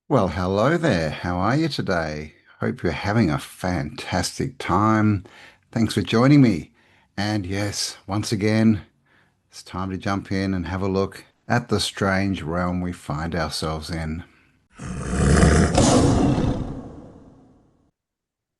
Well, hello there. How are you today? Hope you're having a fantastic time. Thanks for joining me. And yes, once again, it's time to jump in and have a look at the strange realm we find ourselves in.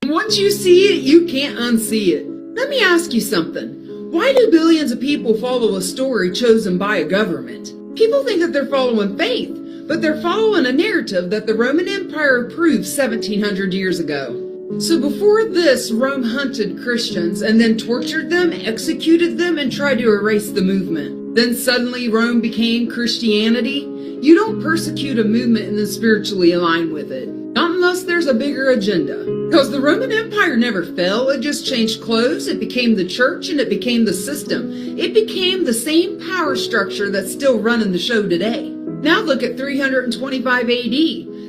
Once you see it, you can't unsee it. Let me ask you something. Why do billions of people follow a story chosen by a government? People think that they're following faith, but they're following a narrative that the Roman Empire approved 1700 years ago. So before this, Rome hunted Christians and then tortured them, executed them, and tried to erase the movement. Then suddenly Rome became Christianity. You don't persecute a movement and then spiritually align with it. Not unless there's a bigger agenda. Because the Roman Empire never fell, it just changed clothes, it became the church, and it became the system. It became the same power structure that's still running the show today. Now look at 325 AD.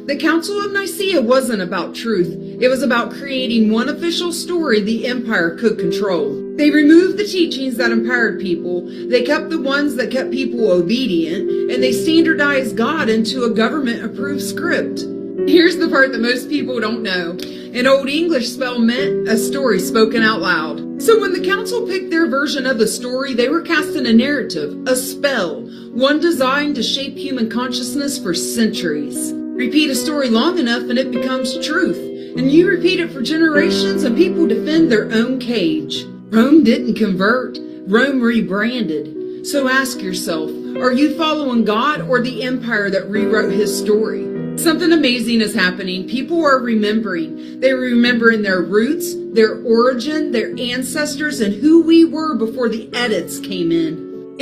The Council of Nicaea wasn't about truth. It was about creating one official story the empire could control. They removed the teachings that empowered people, they kept the ones that kept people obedient, and they standardized God into a government-approved script. Here's the part that most people don't know. An Old English spell meant a story spoken out loud. So when the council picked their version of the story, they were casting a narrative, a spell, one designed to shape human consciousness for centuries. Repeat a story long enough and it becomes truth. And you repeat it for generations and people defend their own cage. Rome didn't convert, Rome rebranded. So ask yourself, are you following God or the empire that rewrote his story? Something amazing is happening. People are remembering. They're remembering their roots, their origin, their ancestors, and who we were before the edits came in.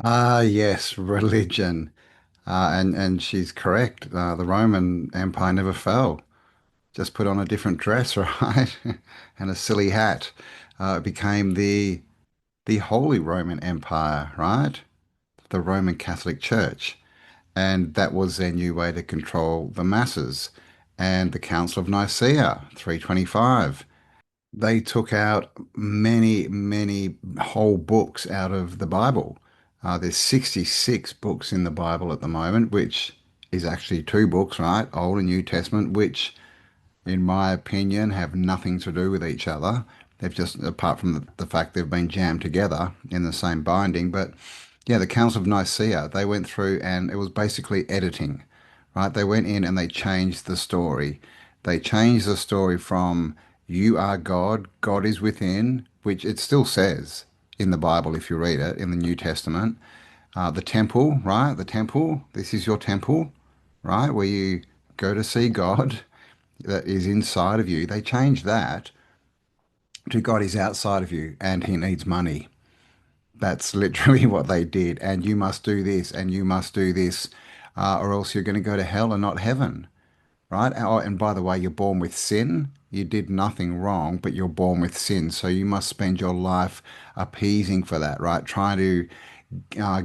Ah, yes, religion. And she's correct. The Roman Empire never fell. Just put on a different dress, right? And a silly hat. It became the Holy Roman Empire, right? The Roman Catholic Church. And that was their new way to control the masses. And the Council of Nicaea, 325. They took out many whole books out of the Bible. There's 66 books in the Bible at the moment, which is actually two books, right? Old and New Testament, which, in my opinion, have nothing to do with each other. They've just, apart from the fact they've been jammed together in the same binding. But yeah, the Council of Nicaea, they went through and it was basically editing, right? They went in and they changed the story. They changed the story from you are God, God is within, which it still says in the Bible if you read it, in the New Testament. The temple, right? The temple, this is your temple, right? Where you go to see God that is inside of you. They changed that to God is outside of you and he needs money. That's literally what they did. And you must do this and you must do this, or else you're going to go to hell and not heaven, right? Oh, and by the way, you're born with sin. You did nothing wrong, but you're born with sin. So you must spend your life appeasing for that, right? Trying to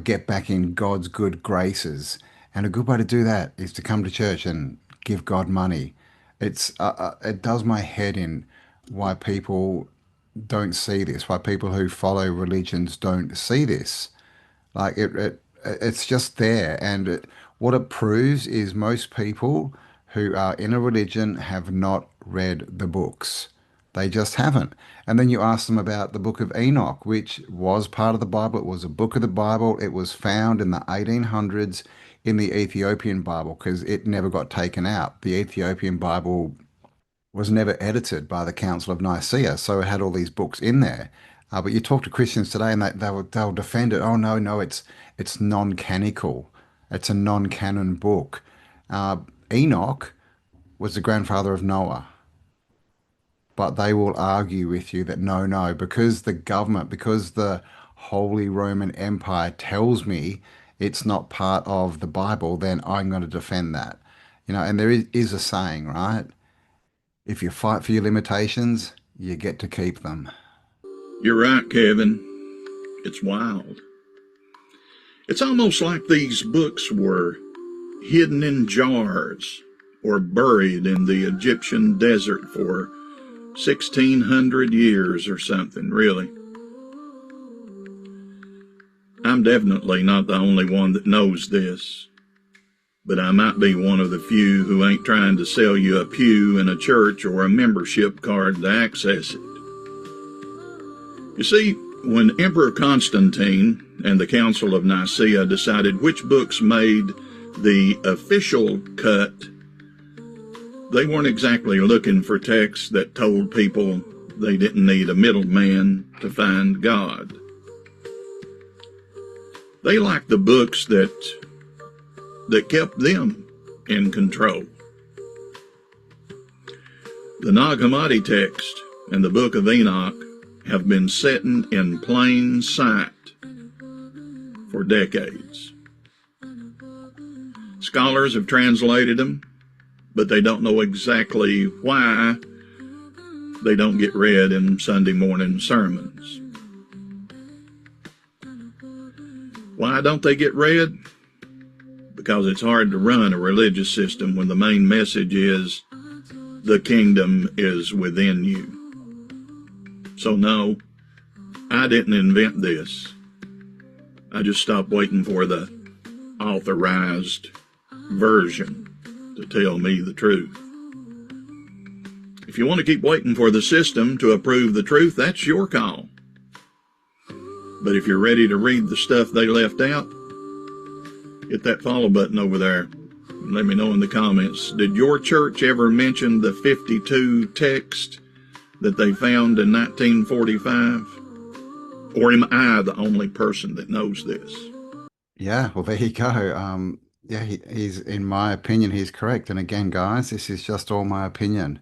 get back in God's good graces. And a good way to do that is to come to church and give God money. It does my head in why people don't see this, why people who follow religions don't see this. Like it's just there, and what it proves is most people who are in a religion have not read the books. They just haven't. And then you ask them about the Book of Enoch, which was part of the Bible. It was a book of the Bible. It was found in the 1800s in the Ethiopian Bible because it never got taken out. The Ethiopian Bible was never edited by the Council of Nicaea, so it had all these books in there. But you talk to Christians today, and they'll defend it. Oh no, it's non-canonical. It's a non-canon book. Uh, Enoch was the grandfather of Noah, but they will argue with you that no, because the government, because the Holy Roman Empire tells me it's not part of the Bible, then I'm going to defend that. And there is a saying, right? If you fight for your limitations, you get to keep them. You're right, Kevin. It's wild. It's almost like these books were hidden in jars or buried in the Egyptian desert for 1600 years or something, really. I'm definitely not the only one that knows this. but I might be one of the few who ain't trying to sell you a pew in a church or a membership card to access it. You see, when Emperor Constantine and the Council of Nicaea decided which books made the official cut, they weren't exactly looking for texts that told people they didn't need a middleman to find God. They liked the books that kept them in control. The Nag Hammadi text and the Book of Enoch have been sitting in plain sight for decades. Scholars have translated them, but they don't know exactly why they don't get read in Sunday morning sermons. Why don't they get read? Because it's hard to run a religious system when the main message is the kingdom is within you. So no, I didn't invent this. I just stopped waiting for the authorized version to tell me the truth. If you want to keep waiting for the system to approve the truth, that's your call. But if you're ready to read the stuff they left out, hit that follow button over there and let me know in the comments. Did your church ever mention the 52 text that they found in 1945? Or am I the only person that knows this? Yeah, well, there you go. Yeah, he's, in my opinion, he's correct. And again, guys, this is just all my opinion.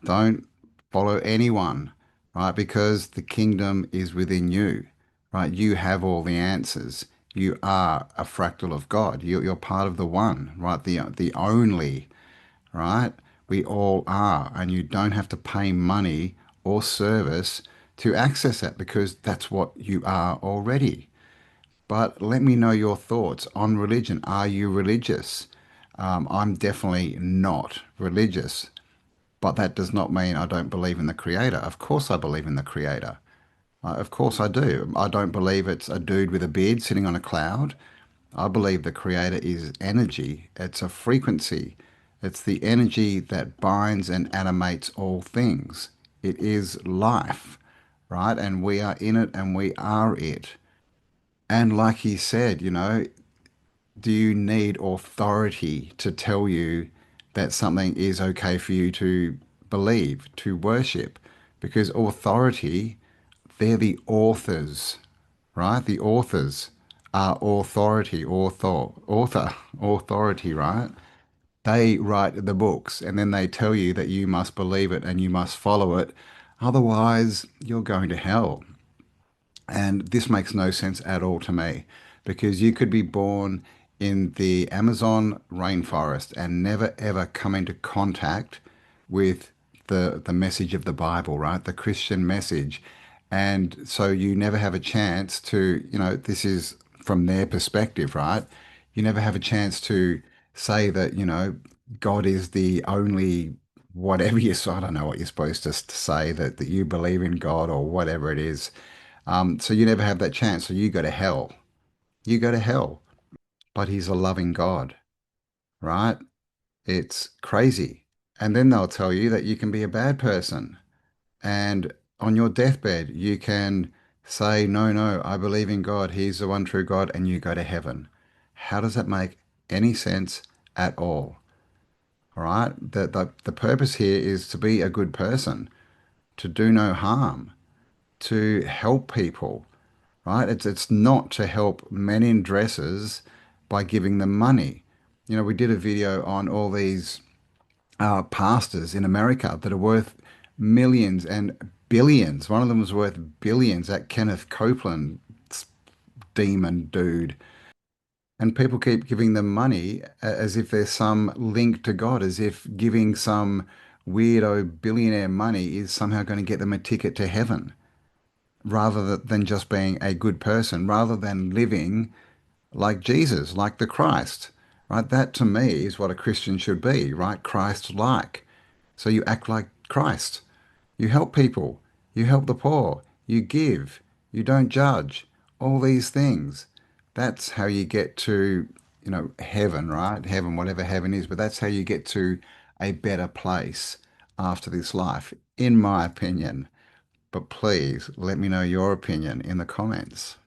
Don't follow anyone, right? Because the kingdom is within you, right? You have all the answers. You are a fractal of God. You're part of the one, right? The only, right? We all are, and you don't have to pay money or service to access that because that's what you are already. But let me know your thoughts on religion. Are you religious? I'm definitely not religious, but that does not mean I don't believe in the Creator. Of course, I believe in the Creator. Of course, I do. I don't believe it's a dude with a beard sitting on a cloud. I believe the Creator is energy, it's a frequency, it's the energy that binds and animates all things. It is life, right? And we are in it and we are it. And like he said, do you need authority to tell you that something is okay for you to believe, to worship? Because authority, they're the authors, right? The authors are authority, right? They write the books and then they tell you that you must believe it and you must follow it. Otherwise, you're going to hell. And this makes no sense at all to me because you could be born in the Amazon rainforest and never ever come into contact with the message of the Bible, right? The Christian message. And so you never have a chance to, this is from their perspective, right? You never have a chance to say that, God is the only whatever you say. I don't know what you're supposed to say that you believe in God or whatever it is. So you never have that chance. So you go to hell. You go to hell. But he's a loving God, right? It's crazy. And then they'll tell you that you can be a bad person. And on your deathbed, you can say, no, no, I believe in God. He's the one true God. And you go to heaven. How does that make any sense at all? All right. The purpose here is to be a good person, to do no harm, to help people, right? It's not to help men in dresses by giving them money. We did a video on all these pastors in America that are worth millions and billions. One of them was worth billions, that Kenneth Copeland demon dude. And people keep giving them money as if there's some link to God, as if giving some weirdo billionaire money is somehow going to get them a ticket to heaven, rather than just being a good person, rather than living like Jesus, like the Christ, right? That to me is what a Christian should be, right? Christ-like. So you act like Christ. You help people. You help the poor. You give. You don't judge. All these things. That's how you get to, heaven, right? Heaven, whatever heaven is, but that's how you get to a better place after this life, in my opinion. But please let me know your opinion in the comments.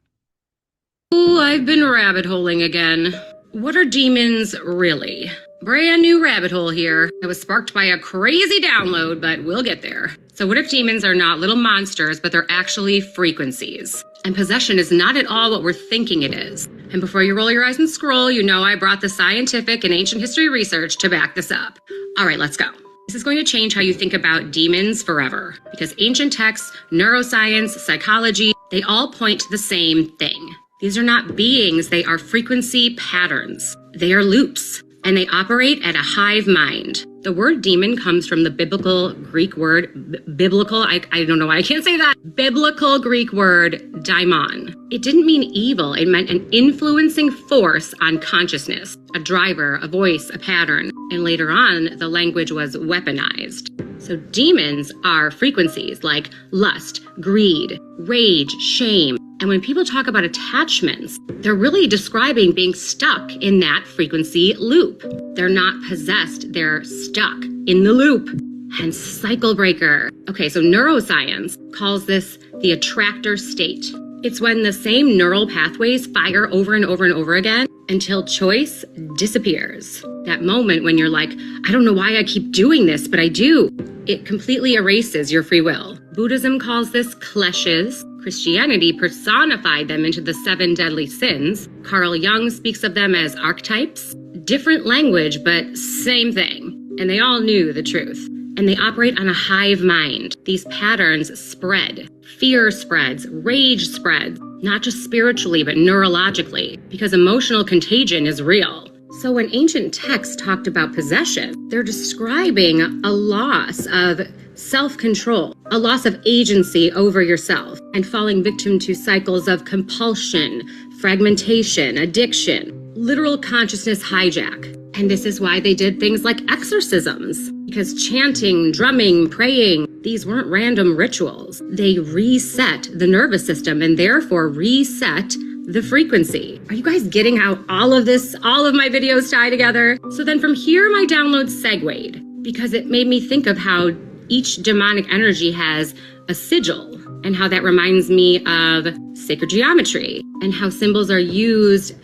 Ooh, I've been rabbit holing again. What are demons really? Brand new rabbit hole here. It was sparked by a crazy download, but we'll get there. So what if demons are not little monsters, but they're actually frequencies? And possession is not at all what we're thinking it is. And before you roll your eyes and scroll, you know I brought the scientific and ancient history research to back this up. All right, let's go. This is going to change how you think about demons forever, because ancient texts, neuroscience, psychology, they all point to the same thing. These are not beings, they are frequency patterns. They are loops, and they operate at a hive mind. The word demon comes from the biblical Greek word, I don't know why I can't say that, biblical Greek word, daimon. It didn't mean evil, it meant an influencing force on consciousness, a driver, a voice, a pattern. And later on, the language was weaponized. So demons are frequencies like lust, greed, rage, shame. And when people talk about attachments, they're really describing being stuck in that frequency loop. They're not possessed, they're stuck in the loop. Hence cycle breaker. Okay, so neuroscience calls this the attractor state. It's when the same neural pathways fire over and over and over again until choice disappears. That moment when you're like, I don't know why I keep doing this, but I do. It completely erases your free will. Buddhism calls this kleshas. Christianity personified them into the 7 deadly sins. Carl Jung speaks of them as archetypes. Different language, but same thing. And they all knew the truth. And they operate on a hive mind. These patterns spread. Fear spreads, rage spreads, not just spiritually, but neurologically, because emotional contagion is real. So when ancient texts talked about possession, they're describing a loss of self-control, a loss of agency over yourself, and falling victim to cycles of compulsion, fragmentation, addiction, literal consciousness hijack. And this is why they did things like exorcisms, because chanting, drumming, praying, these weren't random rituals. They reset the nervous system and therefore reset the frequency. Are you guys getting how all of my videos tie together? So then from here, my download segued because it made me think of how each demonic energy has a sigil and how that reminds me of sacred geometry and how symbols are used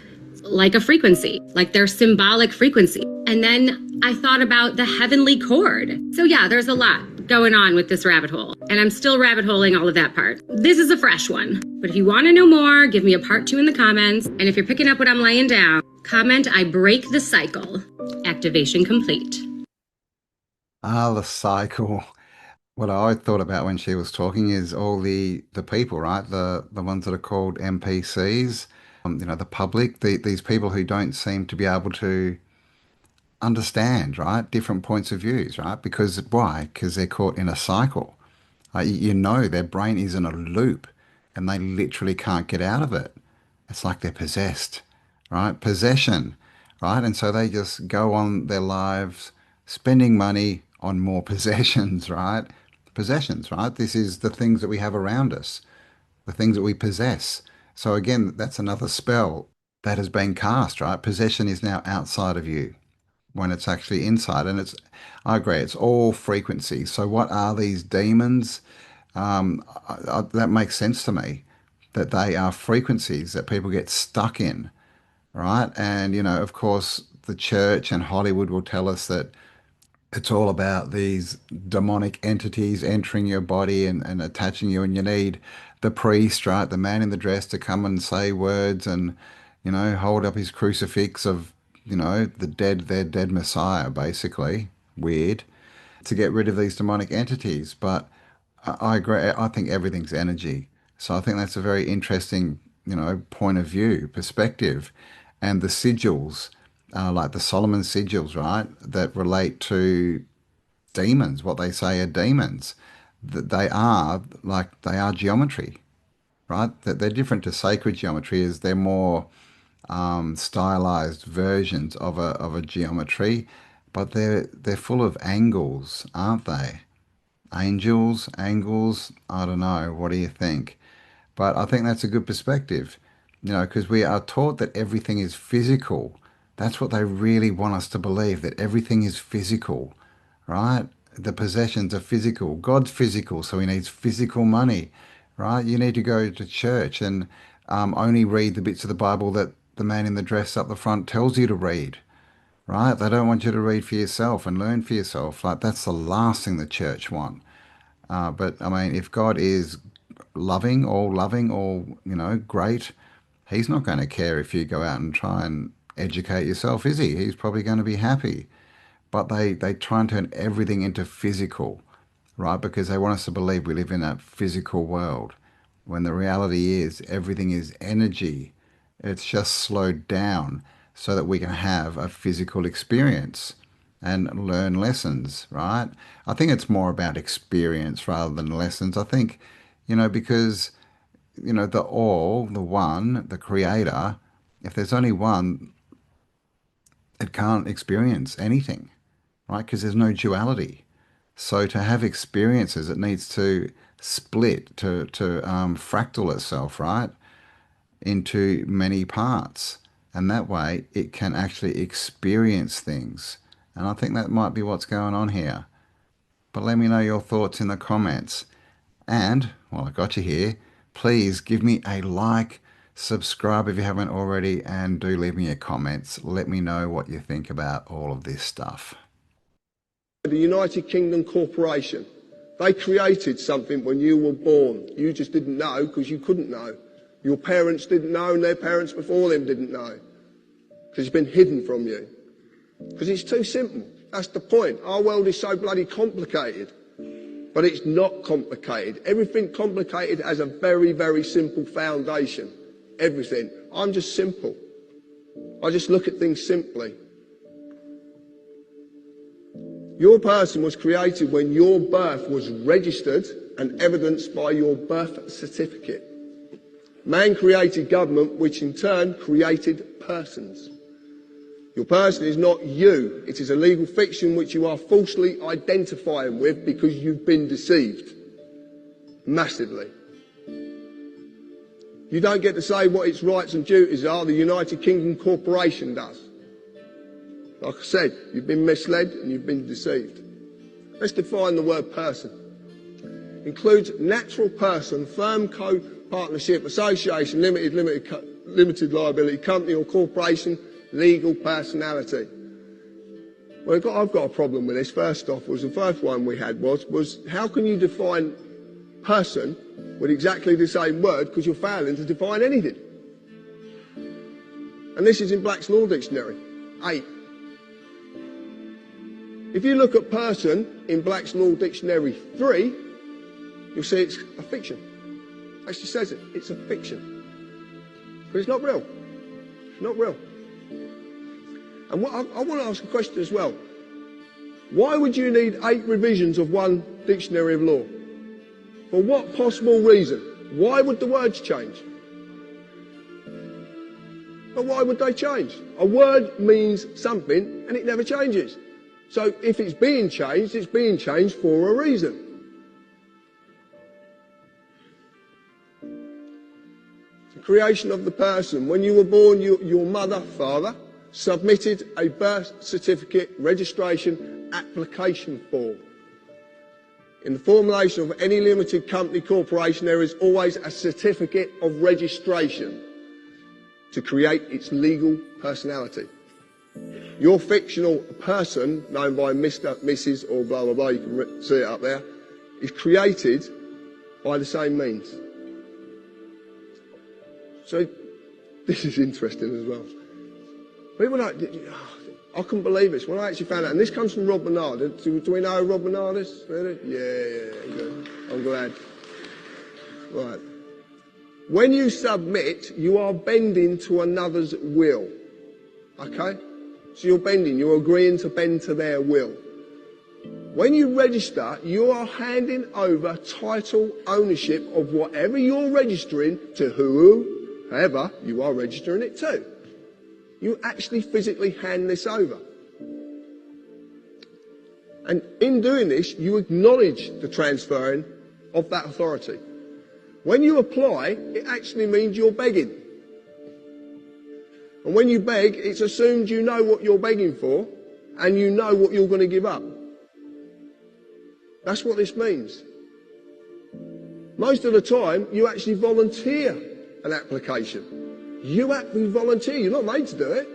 like a frequency, like their symbolic frequency. And then I thought about the heavenly chord. So yeah, there's a lot going on with this rabbit hole, and I'm still rabbit holing all of that part. This is a fresh one, but if you want to know more, give me a part 2 in the comments. And if you're picking up what I'm laying down, comment I break the cycle. Activation complete. The cycle. What I thought about when she was talking is all the people, right? The ones that are called NPCs, the public, these people who don't seem to be able to understand, right? Different points of views, right? Because why? Because they're caught in a cycle. Their brain is in a loop and they literally can't get out of it. It's like they're possessed, right? Possession, right? And so they just go on their lives spending money on more possessions, right? Possessions, right? This is the things that we have around us, the things that we possess. So again, that's another spell that has been cast, right? Possession is now outside of you when it's actually inside. And I agree, it's all frequency. So what are these demons? That makes sense to me, that they are frequencies that people get stuck in, right? And, of course, the church and Hollywood will tell us that it's all about these demonic entities entering your body and attaching you, and you need the priest, right, the man in the dress to come and say words and, hold up his crucifix of, their dead Messiah, basically. Weird. To get rid of these demonic entities. But I agree. I think everything's energy. So I think that's a very interesting, point of view, perspective. And the sigils, like the Solomon sigils, right, that relate to demons, what they say are demons, that they are geometry, right? That they're different to sacred geometry, is they're more stylized versions of a geometry, but they're full of angles, aren't they? Angels, angles, I don't know. What do you think? But I think that's a good perspective, because we are taught that everything is physical, That's what they really want us to believe, that everything is physical, right? The possessions are physical. God's physical, so he needs physical money, right? You need to go to church and only read the bits of the Bible that the man in the dress up the front tells you to read, right? They don't want you to read for yourself and learn for yourself. Like, that's the last thing the church want. But I mean, if God is loving, all, great, he's not going to care if you go out and try and educate yourself, is he? He's probably going to be happy. But they try and turn everything into physical, right? Because they want us to believe we live in a physical world, when the reality is everything is energy. It's just slowed down so that we can have a physical experience and learn lessons, right? I think it's more about experience rather than lessons. I think, because, the all, the one, the creator, if there's only one, it can't experience anything, right? Because there's no duality. So to have experiences, it needs to split, to fractal itself, right, into many parts. And that way it can actually experience things. And I think that might be what's going on here. But let me know your thoughts in the comments. And while I got you here, please give me a like, subscribe if you haven't already, and do leave me your comments. Let me know what you think about all of this stuff. The United Kingdom Corporation, they created something when you were born. You just didn't know because you couldn't know. Your parents didn't know and their parents before them didn't know. Because it's been hidden from you. Because it's too simple. That's the point. Our world is so bloody complicated. But it's not complicated. Everything complicated has a very, very simple foundation. Everything. I'm just simple. I just look at things simply. Your person was created when your birth was registered and evidenced by your birth certificate. Man created government, which in turn created persons. Your person is not you. It is a legal fiction which you are falsely identifying with because you've been deceived. Massively. You don't get to say what its rights and duties are. The United Kingdom Corporation does. Like I said, you've been misled and you've been deceived. Let's define the word person. Includes natural person, firm, co-partnership, association, limited liability, company or corporation, legal personality. Well, I've got a problem with this. First off, the first one we had was how can you define person with exactly the same word because you're failing to define anything? And this is in Black's Law Dictionary, 8. If you look at person in Black's Law Dictionary 3, you'll see it's a fiction. It actually says it. It's a fiction. But it's not real. It's not real. And I want to ask a question as well. Why would you need 8 revisions of one dictionary of law? For what possible reason? Why would the words change? But why would they change? A word means something and it never changes. So if it's being changed for a reason. The creation of the person. When you were born, your mother, father, submitted a birth certificate registration application form. In the formulation of any limited company corporation, there is always a certificate of registration to create its legal personality. Your fictional person, known by Mr, Mrs or blah blah blah, you can see it up there, is created by the same means. So this is interesting as well. People don't, I couldn't believe this when I actually found out, and this comes from Rob Bernard. Do we know who Rob Bernard is? Really? Yeah, good. I'm glad. Right. When you submit, you are bending to another's will. Okay? So you're bending, you're agreeing to bend to their will. When you register, you are handing over title ownership of whatever you're registering to whoever you are registering it to. You actually physically hand this over. And in doing this, you acknowledge the transferring of that authority. When you apply, it actually means you're begging. And when you beg, it's assumed you know what you're begging for and you know what you're going to give up. That's what this means. Most of the time, you actually volunteer an application. You actually volunteer. You're not made to do it.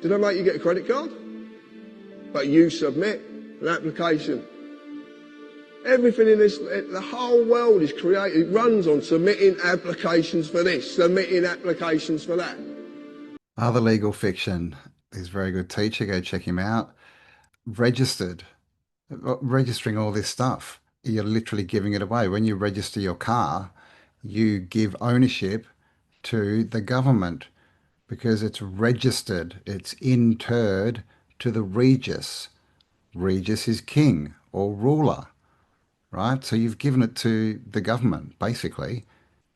Do they make you get a credit card? But you submit an application. Everything in this, the whole world is created, it runs on submitting applications for this, submitting applications for that. Other legal fiction. He's a very good teacher. Go check him out. Registered. Registering all this stuff. You're literally giving it away. When you register your car, you give ownership to the government because it's registered, it's interred to the Regis. Regis is king or ruler, right? So you've given it to the government, basically.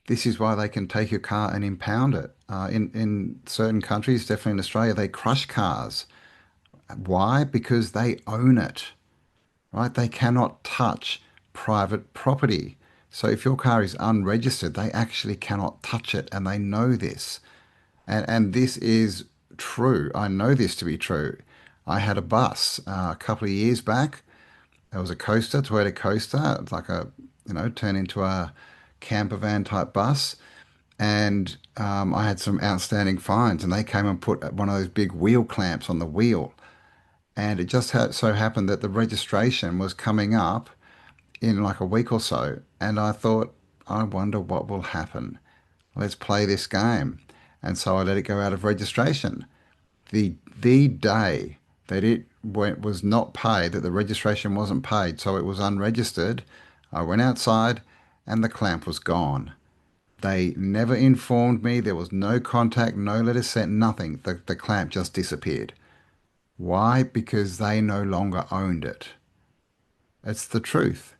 This is why they can take your car and impound it. In certain countries, definitely in Australia, they crush cars. Why? Because they own it, right? They cannot touch private property. So if your car is unregistered, they actually cannot touch it, and they know this. And this is true. I know this to be true. I had a bus a couple of years back. There was a coaster, Toyota Coaster, it's like a, turned into a camper van type bus. And I had some outstanding fines, and they came and put one of those big wheel clamps on the wheel. And it just so happened that the registration was coming up in like a week or so. And I thought, I wonder what will happen. Let's play this game. And so I let it go out of registration. The day that was not paid, that the registration wasn't paid, so it was unregistered, I went outside and the clamp was gone. They never informed me. There was no contact, no letter sent, nothing. The clamp just disappeared. Why? Because they no longer owned it. It's the truth.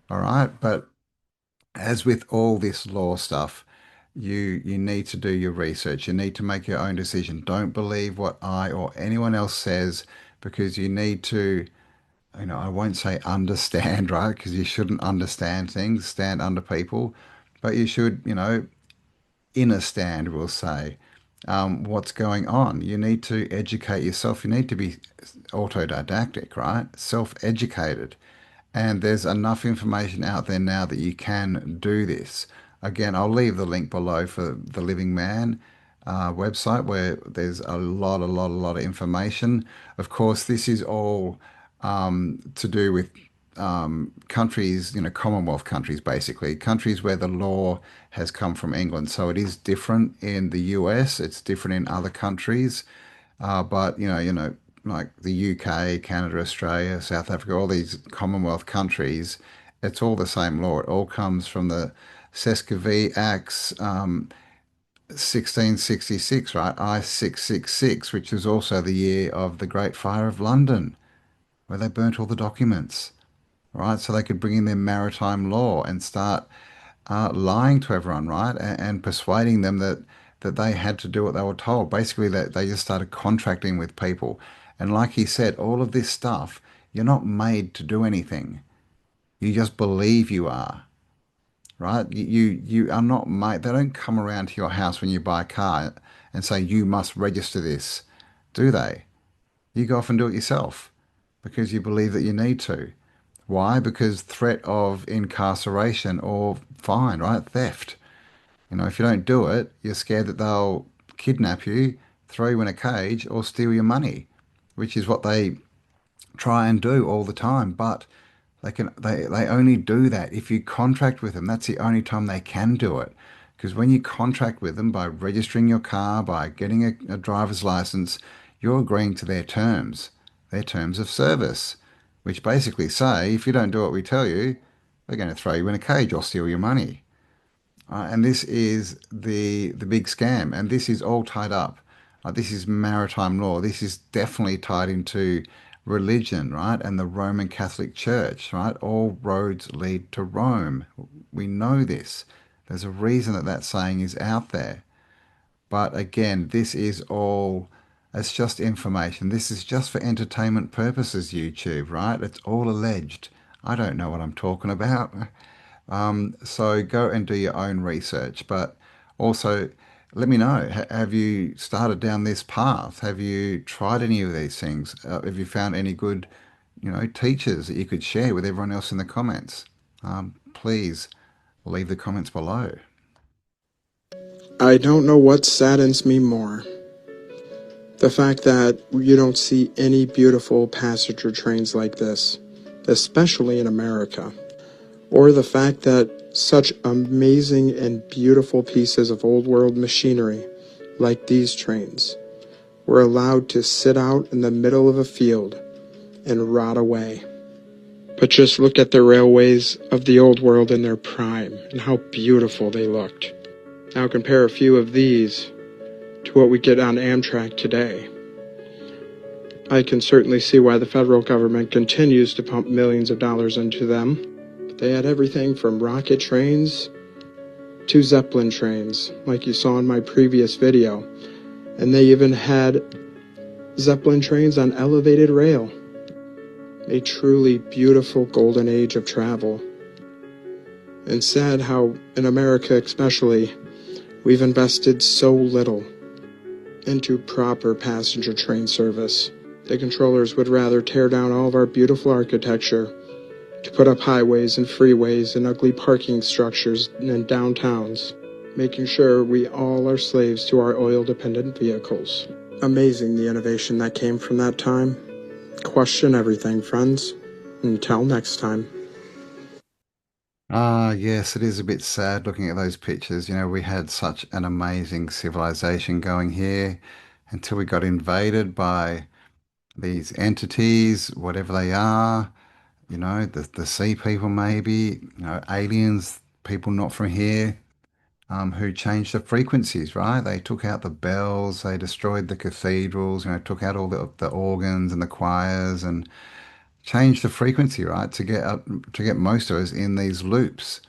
All right. But as with all this law stuff, you need to do your research. You need to make your own decision. Don't believe what I or anyone else says, because you need to, I won't say understand, right? Because you shouldn't understand things, stand under people, but you should, inner stand, we'll say, what's going on. You need to educate yourself. You need to be autodidactic, right? Self-educated. And there's enough information out there now that you can do this. Again, I'll leave the link below for the Living Man website, where there's a lot of information. Of course, this is all to do with countries, Commonwealth countries, basically, countries where the law has come from England. So it is different in the US, it's different in other countries, but like the UK, Canada, Australia, South Africa, all these Commonwealth countries, it's all the same law. It all comes from the Sesquive Acts, 1666, right? I-666, which is also the year of the Great Fire of London, where they burnt all the documents, right? So they could bring in their maritime law and start lying to everyone, right? And persuading them that they had to do what they were told. Basically, they just started contracting with people. And like he said, all of this stuff, you're not made to do anything. You just believe you are, right? You are not made. They don't come around to your house when you buy a car and say, you must register this, do they? You go off and do it yourself because you believe that you need to. Why? Because threat of incarceration or fine, right? Theft. If you don't do it, you're scared that they'll kidnap you, throw you in a cage, or steal your money, which is what they try and do all the time. But they only do that if you contract with them. That's the only time they can do it. Because when you contract with them by registering your car, by getting a driver's license, you're agreeing to their terms of service, which basically say, if you don't do what we tell you, we're going to throw you in a cage or steal your money. And this is the big scam, and this is all tied up. This is maritime law. This is definitely tied into religion, right? And the Roman Catholic Church, right? All roads lead to Rome. We know this. There's a reason that saying is out there. But again, this is all, it's just information. This is just for entertainment purposes, YouTube, right? It's all alleged. I don't know what I'm talking about. So go and do your own research. But also, Let me know. Have you started down this path? Have you tried any of these things? Have you found any good, teachers that you could share with everyone else in the comments? Please leave the comments below. I don't know what saddens me more. The fact that you don't see any beautiful passenger trains like this, especially in America, or the fact that such amazing and beautiful pieces of old world machinery, like these trains, were allowed to sit out in the middle of a field and rot away. But just look at the railways of the old world in their prime and how beautiful they looked. Now compare a few of these to what we get on Amtrak today. I can certainly see why the federal government continues to pump millions of dollars into them. But they had everything from rocket trains to Zeppelin trains, like you saw in my previous video. And they even had Zeppelin trains on elevated rail. A truly beautiful golden age of travel. And sad how, in America especially, we've invested so little into proper passenger train service. The controllers would rather tear down all of our beautiful architecture to put up highways and freeways and ugly parking structures in downtowns, making sure we all are slaves to our oil-dependent vehicles. Amazing the innovation that came from that time. Question everything, friends. Until next time. Yes, it is a bit sad looking at those pictures. We had such an amazing civilization going here until we got invaded by these entities, whatever they are, the sea people maybe, aliens, people not from here, who changed the frequencies, right? They took out the bells, they destroyed the cathedrals, took out all the organs and the choirs and changed the frequency, right? To get most of us in these loops,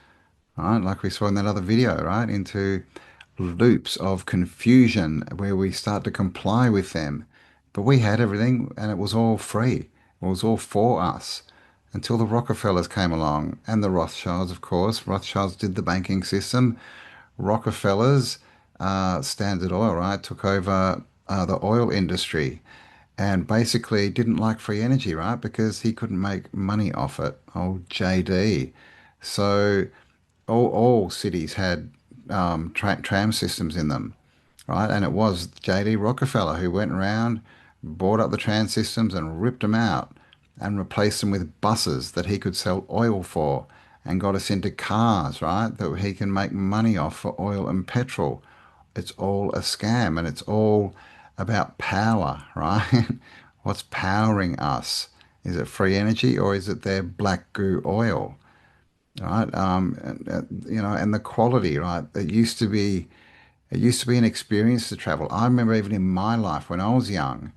right? Like we saw in that other video, right? Into loops of confusion where we start to comply with them. But we had everything and it was all free. It was all for us until the Rockefellers came along and the Rothschilds, of course. Rothschilds did the banking system. Rockefellers, Standard Oil, right, took over the oil industry and basically didn't like free energy, right, because he couldn't make money off it. Oh, JD. So all cities had tram systems in them, right? And it was J.D. Rockefeller who went around, bought up the tram systems and ripped them out and replaced them with buses that he could sell oil for and got us into cars, right? That he can make money off for oil and petrol. It's all a scam and it's all about power, right? What's powering us? Is it free energy or is it their black goo oil? Right? And the quality, right? It used to be an experience to travel. I remember even in my life when I was young,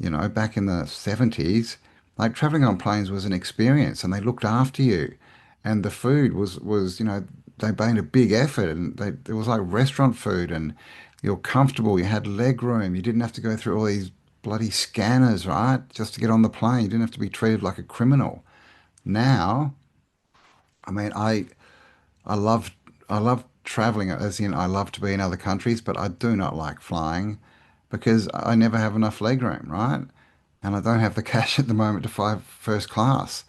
back in the 70s, like traveling on planes was an experience and they looked after you. And the food was, they made a big effort and it was like restaurant food and you're comfortable, you had leg room, you didn't have to go through all these bloody scanners, right? Just to get on the plane. You didn't have to be treated like a criminal. Now, I mean, I love I love traveling, as in I love to be in other countries, but I do not like flying because I never have enough leg room, right? And I don't have the cash at the moment to fly first class.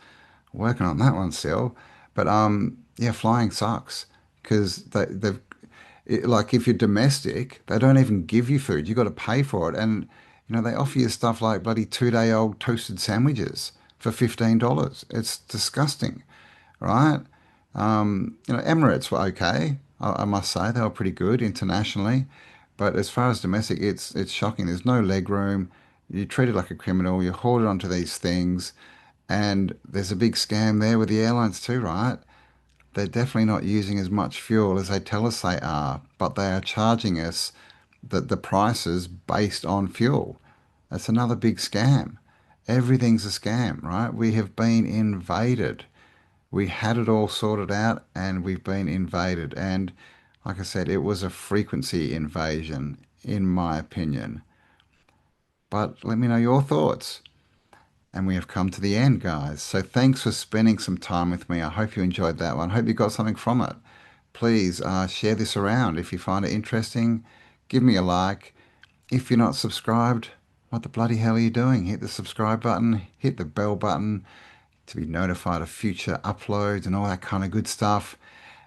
Working on that one still, but yeah, flying sucks because like if you're domestic, they don't even give you food. You got to pay for it, and they offer you stuff like bloody 2 day old toasted sandwiches for $15. It's disgusting, right? Emirates were okay. I must say they were pretty good internationally, but as far as domestic, it's shocking. There's no leg room. You're treated like a criminal. You're hoarded onto these things, and there's a big scam there with the airlines too, right? They're definitely not using as much fuel as they tell us they are, but they are charging us the prices based on fuel. That's another big scam. Everything's a scam, right? We have been invaded. We had it all sorted out and we've been invaded. And like I said, it was a frequency invasion, in my opinion. But let me know your thoughts. And we have come to the end, guys. So thanks for spending some time with me. I hope you enjoyed that one. I hope you got something from it. Please share this around if you find it interesting. Give me a like. If you're not subscribed, what the bloody hell are you doing? Hit the subscribe button, hit the bell button to be notified of future uploads and all that kind of good stuff.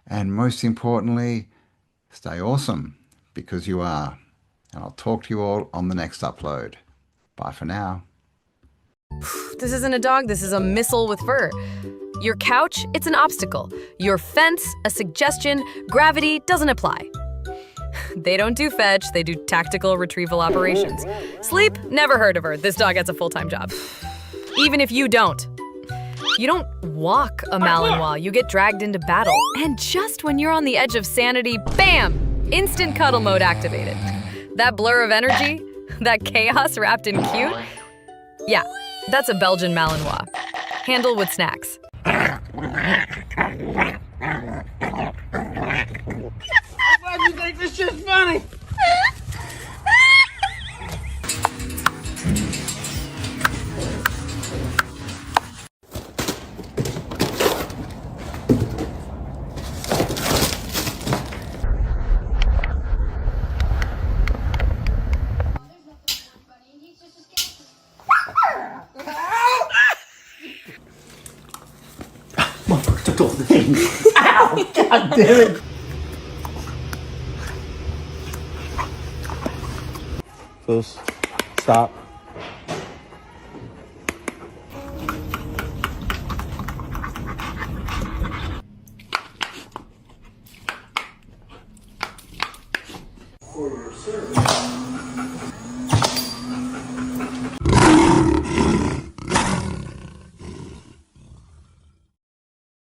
And most importantly, stay awesome, because you are. And I'll talk to you all on the next upload. Bye for now. This isn't a dog, this is a missile with fur. Your couch, it's an obstacle. Your fence, a suggestion. Gravity doesn't apply. They don't do fetch, they do tactical retrieval operations. Sleep, never heard of her. This dog has a full-time job. Even if you don't. You don't walk a Malinois, you get dragged into battle. And just when you're on the edge of sanity, bam! Instant cuddle mode activated. That blur of energy, that chaos wrapped in cute, yeah, that's a Belgian Malinois. Handle with snacks. Why do you think this shit's funny? Took all the things. Ow! God damn it! First, stop. For your service.